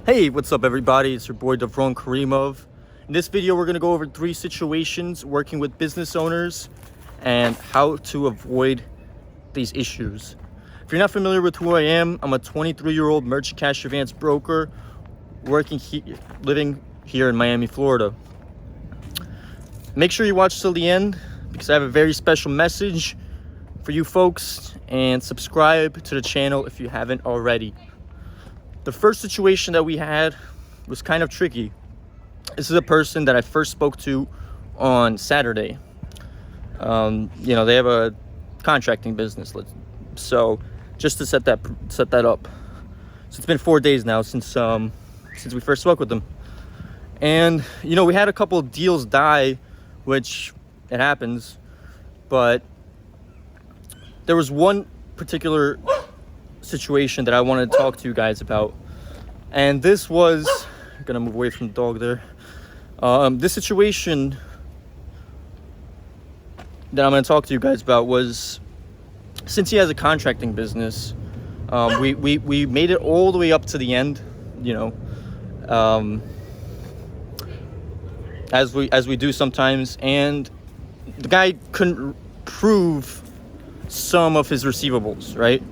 Hey, what's up everybody? It's your boy Davron Karimov. In this video, we're going to go over 3 situations working with business owners and how to avoid these issues. If you're not familiar with who I am, I'm a 23-year-old merchant cash advance broker living here in Miami, Florida. Make sure you watch till the end because I have a very special message for you folks, and subscribe to the channel if you haven't already. The first situation that we had was kind of tricky. This is a person that I first spoke to on Saturday. They have a contracting business. So just to set that up. So it's been 4 days now since we first spoke with them. And we had a couple of deals die, which it happens, but there was one particular situation that I wanted to talk to you guys about, and this was I'm gonna move away from the dog there. This situation that I'm gonna talk to you guys about was, since he has a contracting business, we made it all the way up to the end, as we do sometimes, and the guy couldn't prove some of his receivables, right?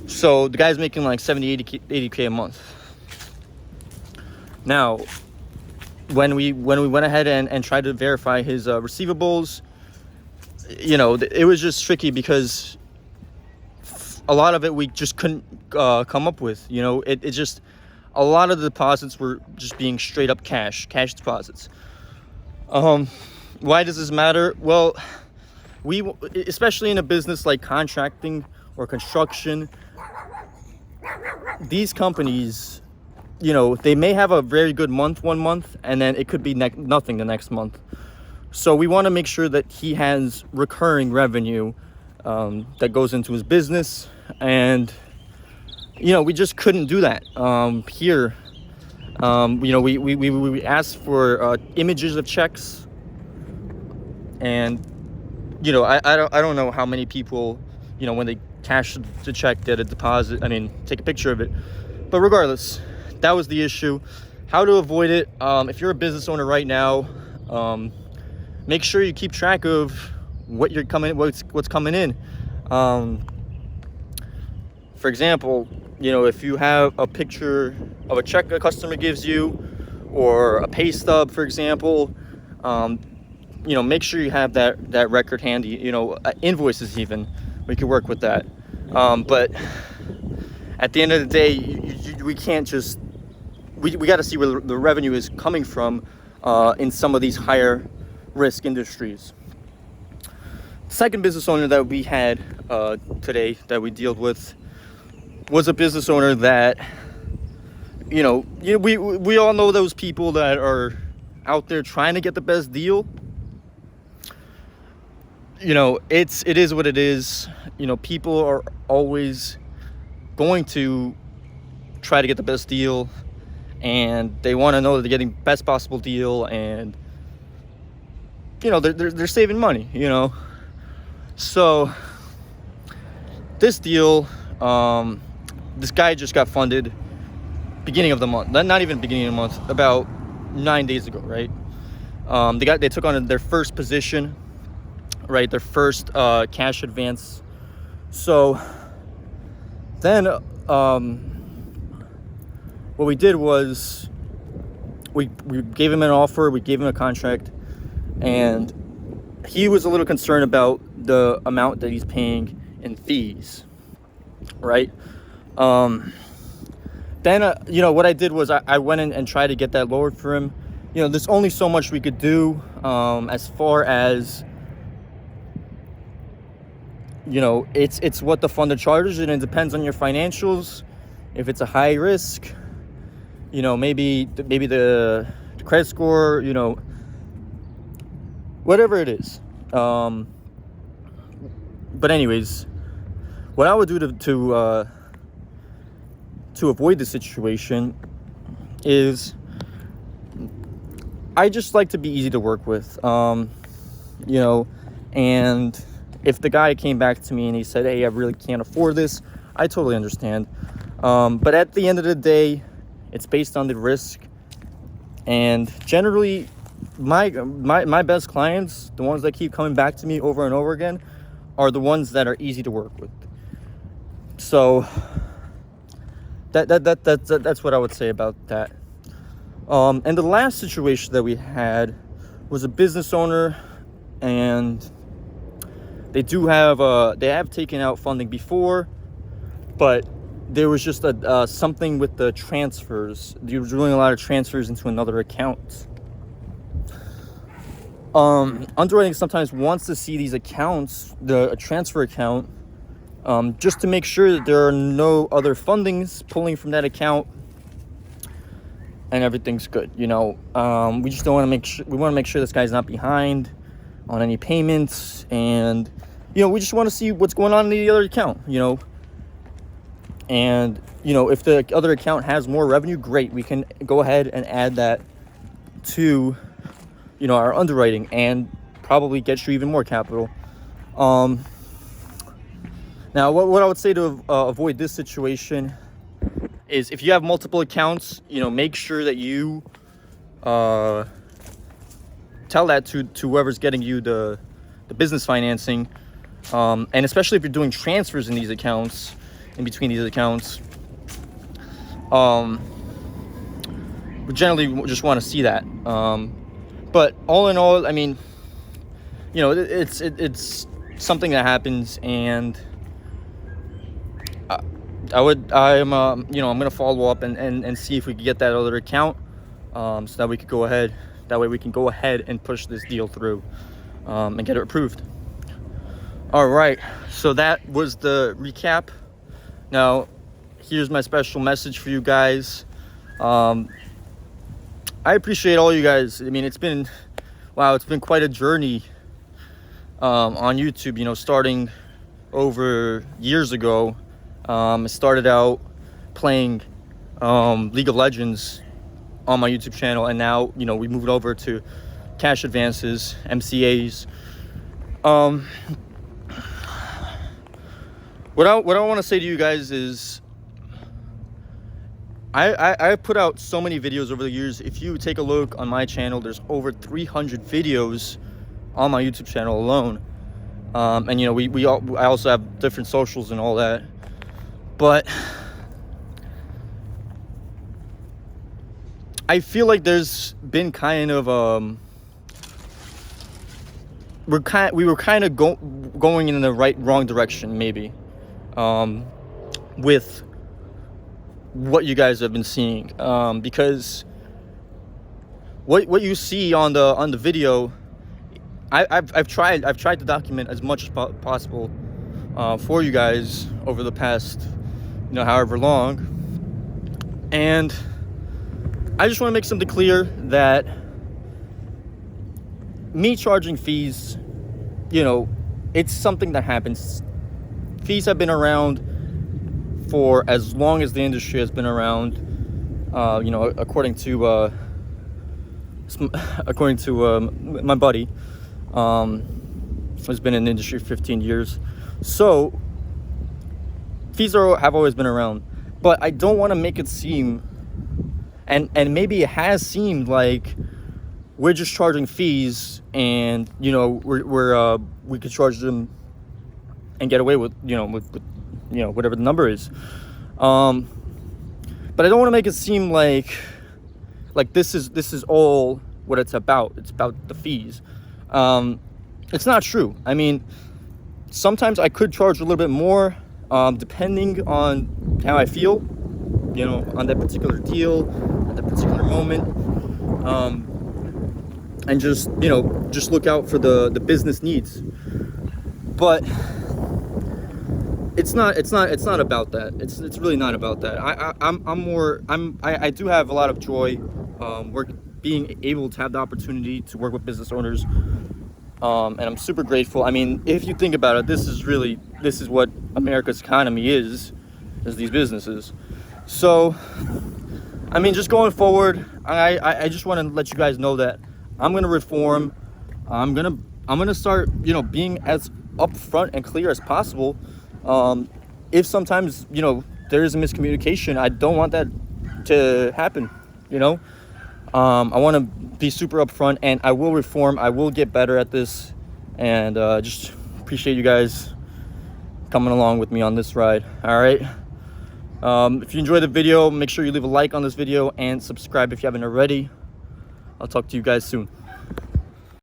So the guy's making like 80K a month. Now, when we went ahead and tried to verify his receivables, it was just tricky because a lot of it we just couldn't come up with. It just, a lot of the deposits were just being straight up cash deposits. Why does this matter? Well, especially in a business like contracting or construction, these companies, they may have a very good month one month, and then it could be nothing the next month. So we want to make sure that he has recurring revenue that goes into his business, and we just couldn't do that here. We asked for images of checks, and I don't know how many people, when they cash the check, did a deposit, take a picture of it. But regardless, that was the issue. How to avoid it? If you're a business owner right now, make sure you keep track of what's coming in. For example, if you have a picture of a check a customer gives you, or a pay stub, for example, make sure you have that record handy. Invoices even, we could work with that. But at the end of the day, we can't just, we got to see where the revenue is coming from in some of these higher risk industries. Second business owner that we had today that we dealt with was a business owner that, we all know those people that are out there trying to get the best deal. It is what it is. People are always going to try to get the best deal, and they want to know that they're getting best possible deal, and they're saving money. So this deal, this guy just got funded beginning of the month. Not even beginning of the month, about 9 days ago, right? They took on their first position, right? Their first cash advance. So then what we did was we gave him an offer, we gave him a contract, and he was a little concerned about the amount that he's paying in fees, right? Then what I did was I went in and tried to get that lowered for him. There's only so much we could do as far as it's what the funder charges, and it depends on your financials. If it's a high risk, maybe the credit score, whatever it is. But anyways, what I would do to avoid the situation is I just like to be easy to work with, and if the guy came back to me and he said, hey, I really can't afford this, I totally understand. But at the end of the day, It's based on the risk. And generally, my best clients, the ones that keep coming back to me over and over again, are the ones that are easy to work with. So that's what I would say about that. And the last situation that we had was a business owner, and they have taken out funding before, but there was just something with the transfers. They were doing a lot of transfers into another account. Underwriting sometimes wants to see these accounts, a transfer account, just to make sure that there are no other fundings pulling from that account and everything's good. We just don't want to make sure. We want to make sure this guy's not behind on any payments, and we just want to see what's going on in the other account. And if the other account has more revenue, great. We can go ahead and add that to our underwriting and probably get you even more capital. Now, what I would say to avoid this situation is, if you have multiple accounts, make sure that you tell that to whoever's getting you the business financing, and especially if you're doing transfers in these accounts, in between these accounts. We generally just want to see that. But all in all, I mean, it's something that happens, and I'm gonna follow up and see if we can get that other account, so that we could go ahead. That way we can go ahead and push this deal through, and get it approved. All right, so that was the recap. Now, here's my special message for you guys. I appreciate all you guys. I mean, it's been quite a journey on YouTube, starting over years ago. I started out playing League of Legends on my YouTube channel, and now, we moved over to cash advances, MCAs. What I want to say to you guys is, I put out so many videos over the years. If you take a look on my channel, there's over 300 videos on my YouTube channel alone. And I also have different socials and all that. But I feel like there's been kind of we were kind of going in the wrong direction, maybe, with what you guys have been seeing, because what you see on the video, I've tried to document as much as possible for you guys over the past however long, and I just want to make something clear that me charging fees, it's something that happens. Fees have been around for as long as the industry has been around. According to my buddy, who's been in the industry for 15 years. So fees have always been around, but I don't want to make it seem, and maybe it has seemed like we're just charging fees, and we could charge them and get away with whatever the number is. But I don't want to make it seem like this is all what it's about. It's about the fees. It's not true. I mean, sometimes I could charge a little bit more, depending on how I feel, on that particular deal, at that particular moment, and just look out for the business needs. But it's not about that. It's really not about that. I do have a lot of joy being able to have the opportunity to work with business owners, and I'm super grateful. I mean, if you think about it, this is what America's economy is these businesses. So, I mean, just going forward, I just want to let you guys know that I'm gonna reform. I'm gonna start being as upfront and clear as possible. If sometimes there is a miscommunication, I don't want that to happen, you know. I want to be super upfront, and I will reform. I will get better at this, and just appreciate you guys coming along with me on this ride. All right. If you enjoyed the video, make sure you leave a like on this video and subscribe if you haven't already. I'll talk to you guys soon.